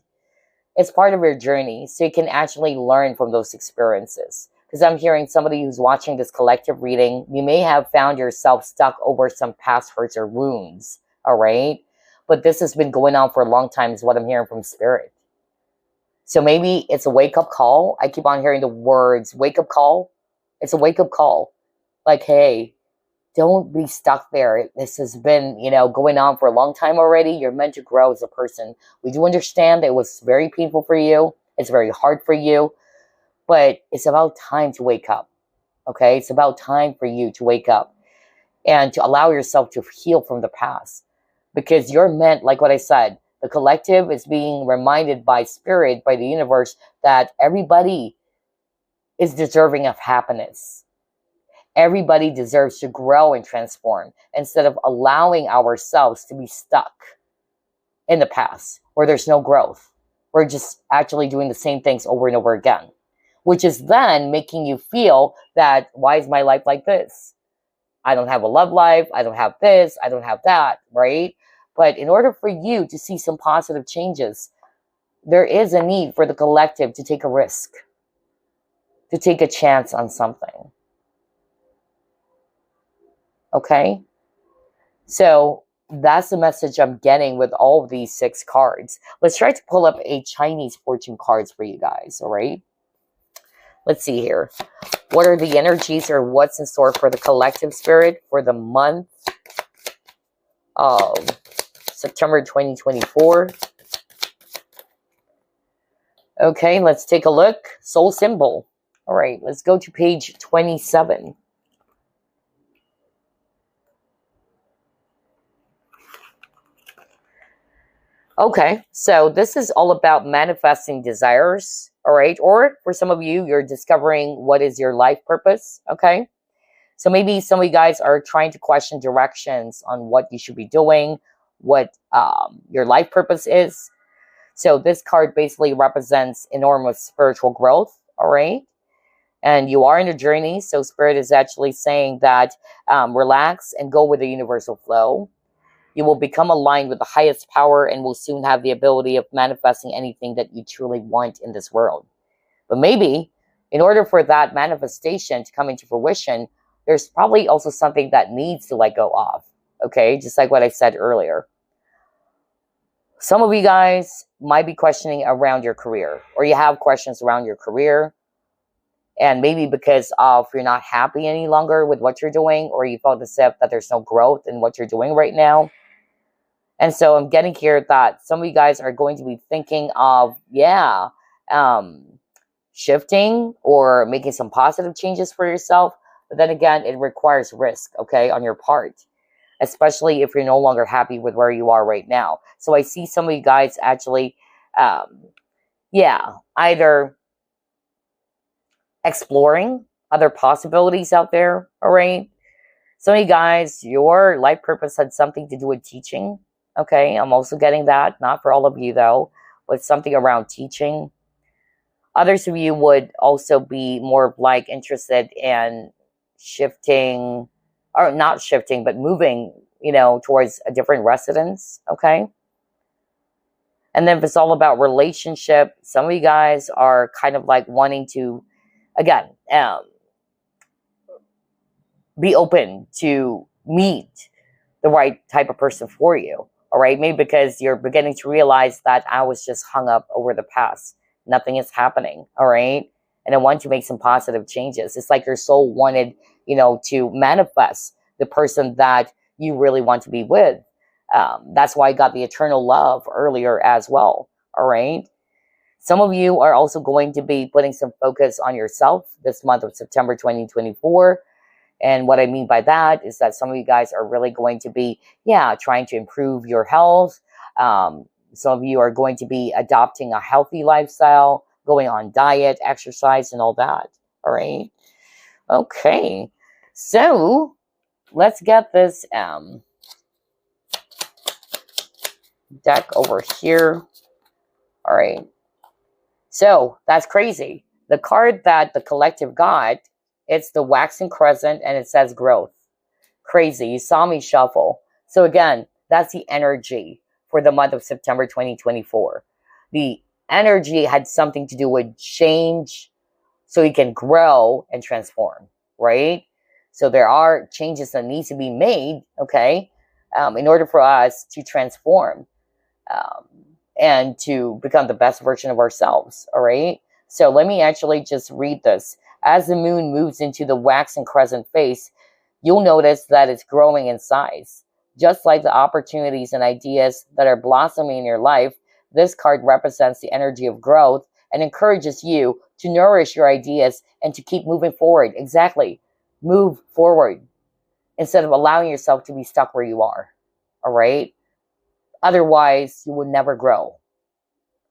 it's part of your journey. So you can actually learn from those experiences. Because I'm hearing somebody who's watching this collective reading, you may have found yourself stuck over some past hurts or wounds, all right? But this has been going on for a long time is what I'm hearing from spirit. So maybe it's a wake-up call. I keep on hearing the words wake-up call. It's a wake-up call. Like, hey, don't be stuck there. This has been, you know, going on for a long time already. You're meant to grow as a person. We do understand that it was very painful for you. It's very hard for you. But it's about time to wake up. Okay? It's about time for you to wake up and to allow yourself to heal from the past. Because you're meant, like what I said, the collective is being reminded by spirit, by the universe, that everybody is deserving of happiness. Everybody deserves to grow and transform instead of allowing ourselves to be stuck in the past where there's no growth. We're just actually doing the same things over and over again, which is then making you feel that, why is my life like this? I don't have a love life. I don't have this. I don't have that, right? But in order for you to see some positive changes, there is a need for the collective to take a risk, to take a chance on something. Okay? So that's the message I'm getting with all of these 6 cards. Let's try to pull up a Chinese fortune cards for you guys, all right? Let's see here. What are the energies or what's in store for the collective spirit for the month of September 2024? Okay, let's take a look. Soul symbol. All right, let's go to page 27. Okay, so this is all about manifesting desires, all right? Or for some of you, you're discovering what is your life purpose, okay? So maybe some of you guys are trying to question directions on what you should be doing, what your life purpose is. So this card basically represents enormous spiritual growth, all right? And you are in a journey, so Spirit is actually saying that relax and go with the universal flow. You will become aligned with the highest power and will soon have the ability of manifesting anything that you truly want in this world. But maybe, in order for that manifestation to come into fruition, there's probably also something that needs to let go of, okay? Just like what I said earlier. Some of you guys might be questioning around your career, or you have questions around your career, and maybe because of you're not happy any longer with what you're doing, or you felt as if that there's no growth in what you're doing right now. And so I'm getting here that some of you guys are going to be thinking of, shifting or making some positive changes for yourself. But then again, it requires risk, okay, on your part, especially if you're no longer happy with where you are right now. So I see some of you guys actually, either exploring other possibilities out there, all right? Some of you guys, your life purpose had something to do with teaching, okay? I'm also getting that, not for all of you though, but something around teaching. Others of you would also be more like interested in shifting, or not shifting, but moving, towards a different residence, okay? And then if it's all about relationship, some of you guys are kind of like wanting to, again, be open to meet the right type of person for you, all right? Maybe because you're beginning to realize that I was just hung up over the past. Nothing is happening, all right? And I want to make some positive changes. It's like your soul wanted, to manifest the person that you really want to be with. That's why I got the eternal love earlier as well, all right? Some of you are also going to be putting some focus on yourself this month of September 2024. And what I mean by that is that some of you guys are really going to be, trying to improve your health. Some of you are going to be adopting a healthy lifestyle, going on diet, exercise, and all that. All right. Okay. So let's get this deck over here. All right. So that's crazy. The card that the collective got, it's the waxing crescent, and it says growth. Crazy. You saw me shuffle. So again, that's the energy for the month of September 2024. The energy had something to do with change so you can grow and transform, right? So there are changes that need to be made, okay, in order for us to transform and to become the best version of ourselves, all right? So let me actually just read this. As the moon moves into the waxing crescent phase, you'll notice that it's growing in size. Just like the opportunities and ideas that are blossoming in your life, this card represents the energy of growth and encourages you to nourish your ideas and to keep moving forward. Exactly. Move forward instead of allowing yourself to be stuck where you are. All right? Otherwise, you will never grow.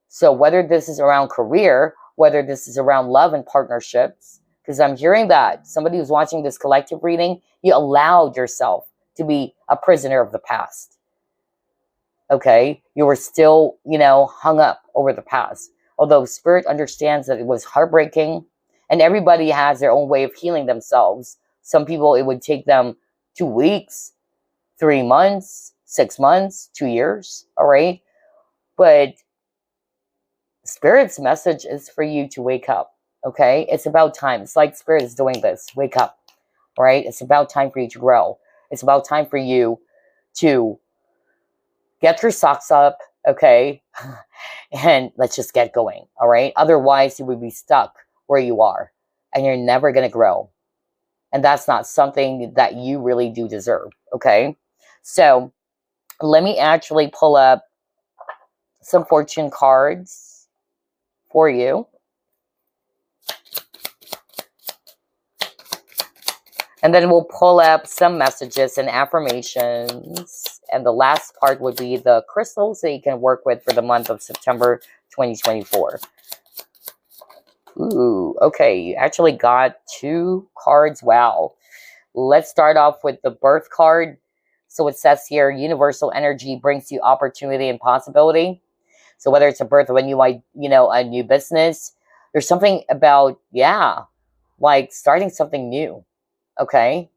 So whether this is around career, whether this is around love and partnerships, because I'm hearing that somebody who's watching this collective reading, you allowed yourself to be a prisoner of the past. Okay? You were still, hung up over the past. Although Spirit understands that it was heartbreaking, and everybody has their own way of healing themselves. Some people, it would take them 2 weeks, 3 months, 6 months, 2 years, all right? But Spirit's message is for you to wake up, okay? It's about time. It's like Spirit is doing this. Wake up, all right? It's about time for you to grow. It's about time for you to get your socks up, okay? And let's just get going, all right? Otherwise, you would be stuck where you are, and you're never going to grow. And that's not something that you really do deserve, okay? So let me actually pull up some fortune cards for you. And then we'll pull up some messages and affirmations. And the last part would be the crystals that you can work with for the month of September 2024. Ooh, okay. You actually got 2 cards. Wow. Let's start off with the birth card. So it says here, universal energy brings you opportunity and possibility. So whether it's a birth of a new, a new business, there's something about, yeah, like starting something new. Okay.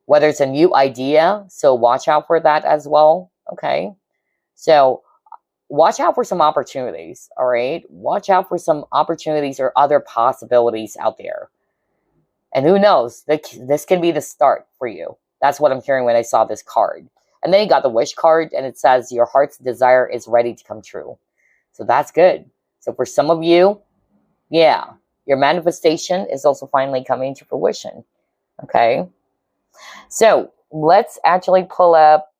Whether it's a new idea. So watch out for that as well. Okay. So watch out for some opportunities. All right. Watch out for some opportunities or other possibilities out there. And who knows, this can be the start for you. That's what I'm hearing when I saw this card. And then you got the wish card, and it says your heart's desire is ready to come true. So that's good. So for some of you, yeah, your manifestation is also finally coming to fruition. Okay. So let's actually pull up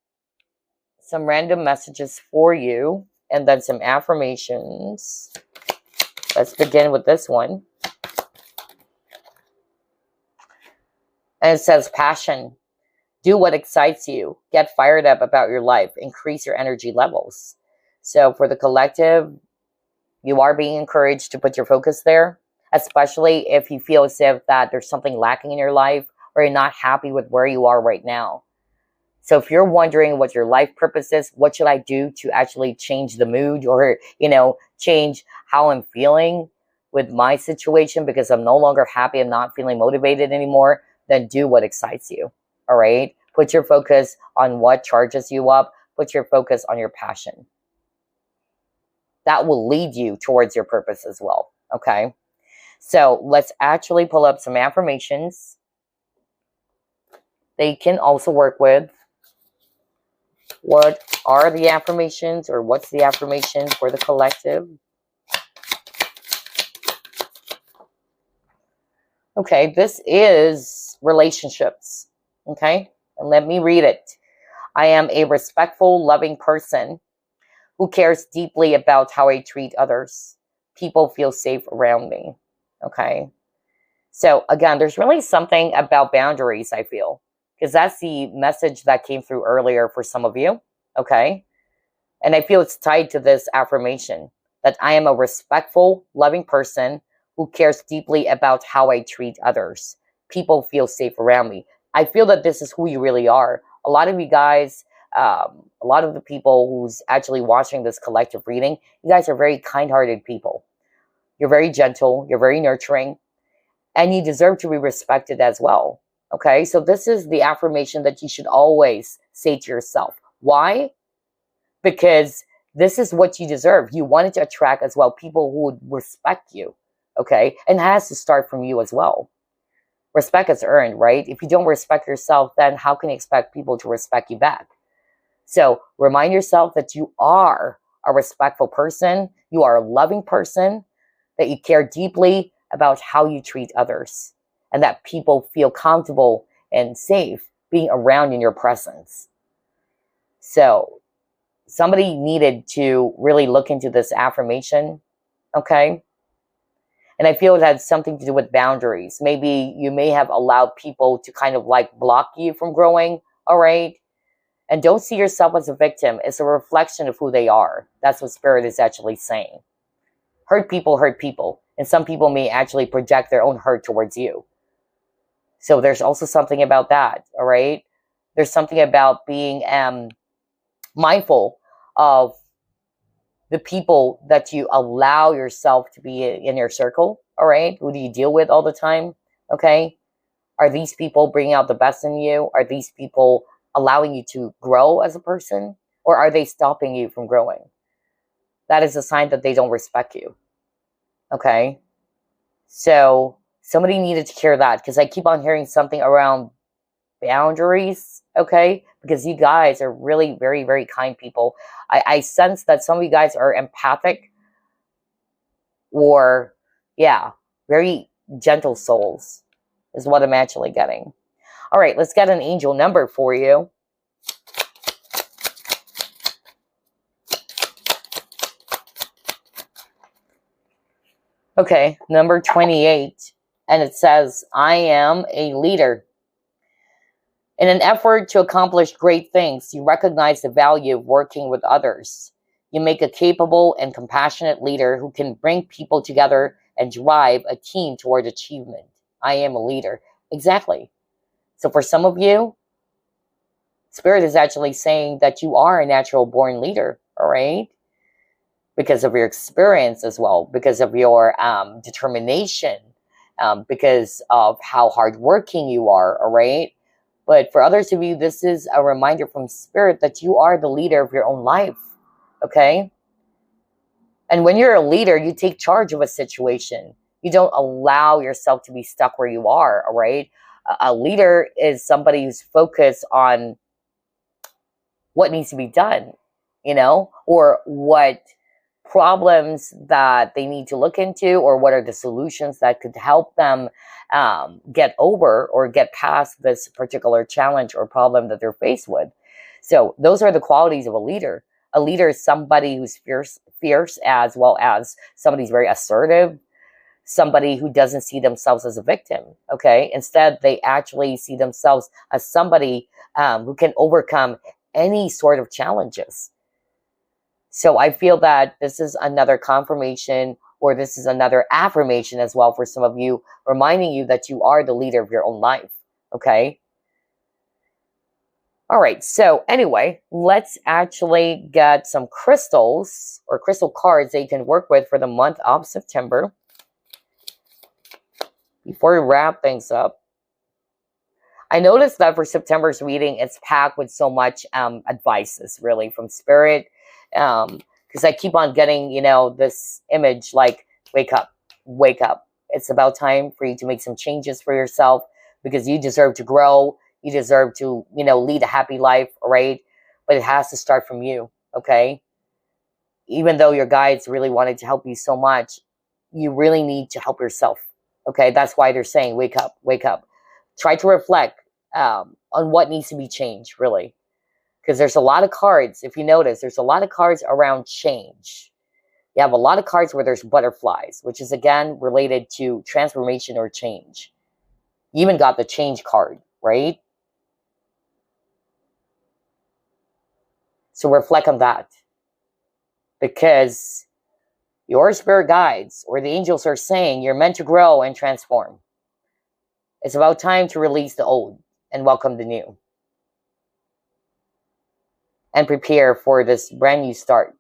some random messages for you and then some affirmations. Let's begin with this one. And it says passion. Do what excites you. Get fired up about your life. Increase your energy levels. So for the collective, you are being encouraged to put your focus there, especially if you feel as if that there's something lacking in your life or you're not happy with where you are right now. So if you're wondering what your life purpose is, what should I do to actually change the mood or, change how I'm feeling with my situation because I'm no longer happy, I'm not feeling motivated anymore, then do what excites you. All right. Put your focus on what charges you up. Put your focus on your passion. That will lead you towards your purpose as well. Okay. So let's actually pull up some affirmations they can also work with. What are the affirmations, or what's the affirmation for the collective? Okay. This is relationships. Okay. And let me read it. I am a respectful, loving person who cares deeply about how I treat others. People feel safe around me. Okay. So again, there's really something about boundaries, I feel, because that's the message that came through earlier for some of you. Okay. And I feel it's tied to this affirmation that I am a respectful, loving person who cares deeply about how I treat others. People feel safe around me. I feel that this is who you really are. A lot of you guys, a lot of the people who's actually watching this collective reading, you guys are very kind-hearted people. You're very gentle. You're very nurturing. And you deserve to be respected as well. Okay? So this is the affirmation that you should always say to yourself. Why? Because this is what you deserve. You wanted to attract as well people who would respect you. Okay? And it has to start from you as well. Respect is earned, right? If you don't respect yourself, then how can you expect people to respect you back? So remind yourself that you are a respectful person. You are a loving person, that you care deeply about how you treat others, and that people feel comfortable and safe being around in your presence. So somebody needed to really look into this affirmation, okay? And I feel it had something to do with boundaries. Maybe you may have allowed people to kind of like block you from growing, all right? And don't see yourself as a victim. It's a reflection of who they are. That's what Spirit is actually saying. Hurt people hurt people. And some people may actually project their own hurt towards you. So there's also something about that, all right? There's something about being mindful of the people that you allow yourself to be in your circle, all right? Who do you deal with all the time, okay? Are these people bringing out the best in you? Are these people allowing you to grow as a person? Or are they stopping you from growing? That is a sign that they don't respect you, okay? So somebody needed to hear that, because I keep on hearing something around boundaries, okay? Because you guys are really very, very kind people. I sense that some of you guys are empathic or, yeah, very gentle souls is what I'm actually getting. All right, let's get an angel number for you. Okay, number 28. And it says, I am a leader. In an effort to accomplish great things, you recognize the value of working with others. You make a capable and compassionate leader who can bring people together and drive a team toward achievement. I am a leader. Exactly. So for some of you, Spirit is actually saying that you are a natural born leader, all right? Because of your experience as well, because of your determination, because of how hardworking you are, all right? But for others of you, this is a reminder from Spirit that you are the leader of your own life, okay? And when you're a leader, you take charge of a situation. You don't allow yourself to be stuck where you are, all right? A leader is somebody who's focused on what needs to be done, you know, or what problems that they need to look into, or what are the solutions that could help them get over or get past this particular challenge or problem that they're faced with. So those are the qualities of a leader. A leader is somebody who's fierce as well as somebody who's very assertive, somebody who doesn't see themselves as a victim, okay? Instead, they actually see themselves as somebody who can overcome any sort of challenges. So I feel that this is another confirmation, or this is another affirmation as well for some of you, reminding you that you are the leader of your own life, okay? All right, so anyway, let's actually get some crystals or crystal cards that you can work with for the month of September. Before we wrap things up, I noticed that for September's reading, it's packed with so much advices, really, from Spirit. Because I keep on getting, you know, this image like, wake up, wake up. It's about time for you to make some changes for yourself, because you deserve to grow. You deserve to, you know, lead a happy life, right? But it has to start from you, okay? Even though your guides really wanted to help you so much, you really need to help yourself, okay? That's why they're saying, wake up, wake up. Try to reflect on what needs to be changed, really. Because there's a lot of cards, if you notice, there's a lot of cards around change. You have a lot of cards where there's butterflies, which is, again, related to transformation or change. You even got the change card, right? So reflect on that. Because your spirit guides or the angels are saying you're meant to grow and transform. It's about time to release the old and welcome the new. And prepare for this brand new start,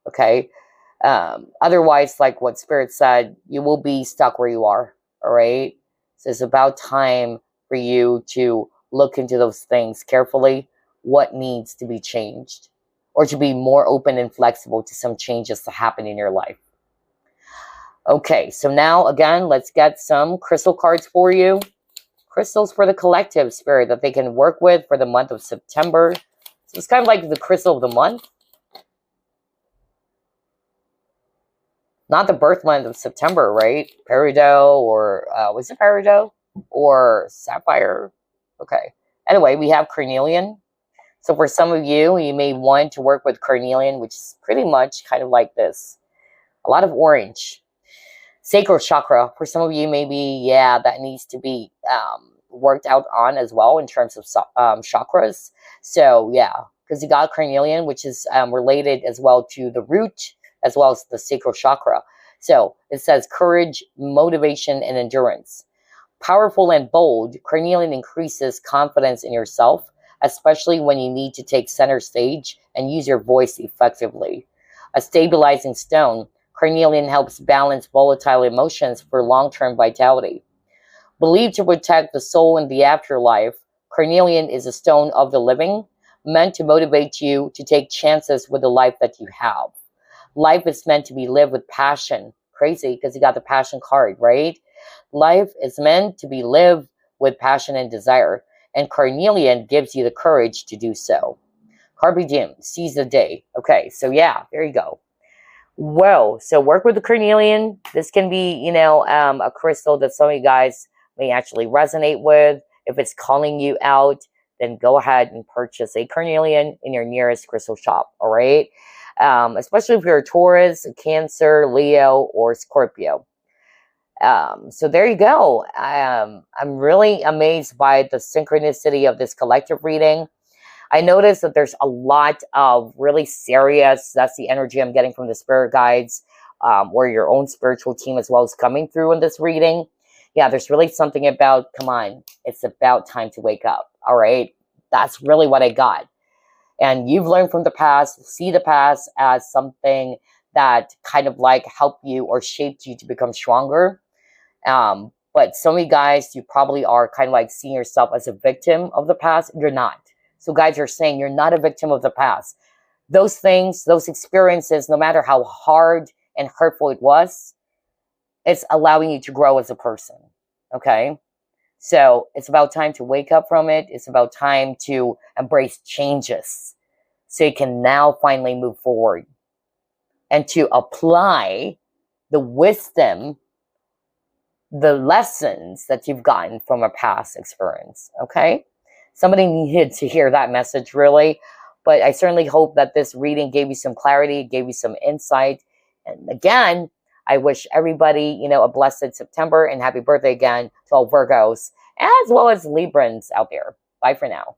okay? Otherwise, like what Spirit said, you will be stuck where you are, all right? So it's about time for you to look into those things carefully, what needs to be changed, or to be more open and flexible to some changes to happen in your life. Okay, so now, again, let's get some crystal cards for you. Crystals for the collective, Spirit, that they can work with for the month of September. So it's kind of like the crystal of the month. Not the birth month of September, right? Peridot, or was it Peridot? Or Sapphire? Okay. Anyway, we have Carnelian. So for some of you, you may want to work with Carnelian, which is pretty much kind of like this. A lot of orange. Sacral chakra. For some of you, maybe, yeah, that needs to be worked out on as well in terms of chakras. So yeah, because you got Carnelian, which is related as well to the root, as well as the sacral chakra. So it says courage, motivation, and endurance. Powerful and bold, Carnelian increases confidence in yourself, especially when you need to take center stage and use your voice effectively. A stabilizing stone, Carnelian helps balance volatile emotions for long-term vitality. Believed to protect the soul in the afterlife, Carnelian is a stone of the living, meant to motivate you to take chances with the life that you have. Life is meant to be lived with passion. Crazy, because you got the passion card, right? Life is meant to be lived with passion and desire, and Carnelian gives you the courage to do so. Carpe diem, seize the day. Okay, so yeah, there you go. Well, so work with the Carnelian. This can be, you know, a crystal that some of you guys may actually resonate with. If it's calling you out, then go ahead and purchase a Carnelian in your nearest crystal shop, all right? Especially if you're a Taurus, a Cancer, Leo, or Scorpio. So there you go. I'm really amazed by the synchronicity of this collective reading. I noticed that there's a lot of really serious, that's the energy I'm getting from the spirit guides, or your own spiritual team as well, is coming through in this reading. Yeah, there's really something about, come on, it's about time to wake up, all right? That's really what I got. And you've learned from the past, see the past as something that kind of like helped you or shaped you to become stronger. But some of you guys, you probably are kind of like seeing yourself as a victim of the past. You're not. So guys are saying you're not a victim of the past. Those things, those experiences, no matter how hard and hurtful it was, it's allowing you to grow as a person. Okay? So it's about time to wake up from it. It's about time to embrace changes so you can now finally move forward and to apply the wisdom, the lessons that you've gotten from a past experience. Okay? Somebody needed to hear that message, really. But I certainly hope that this reading gave you some clarity, gave you some insight. And again, I wish everybody, a blessed September, and happy birthday again to all Virgos, as well as Librans out there. Bye for now.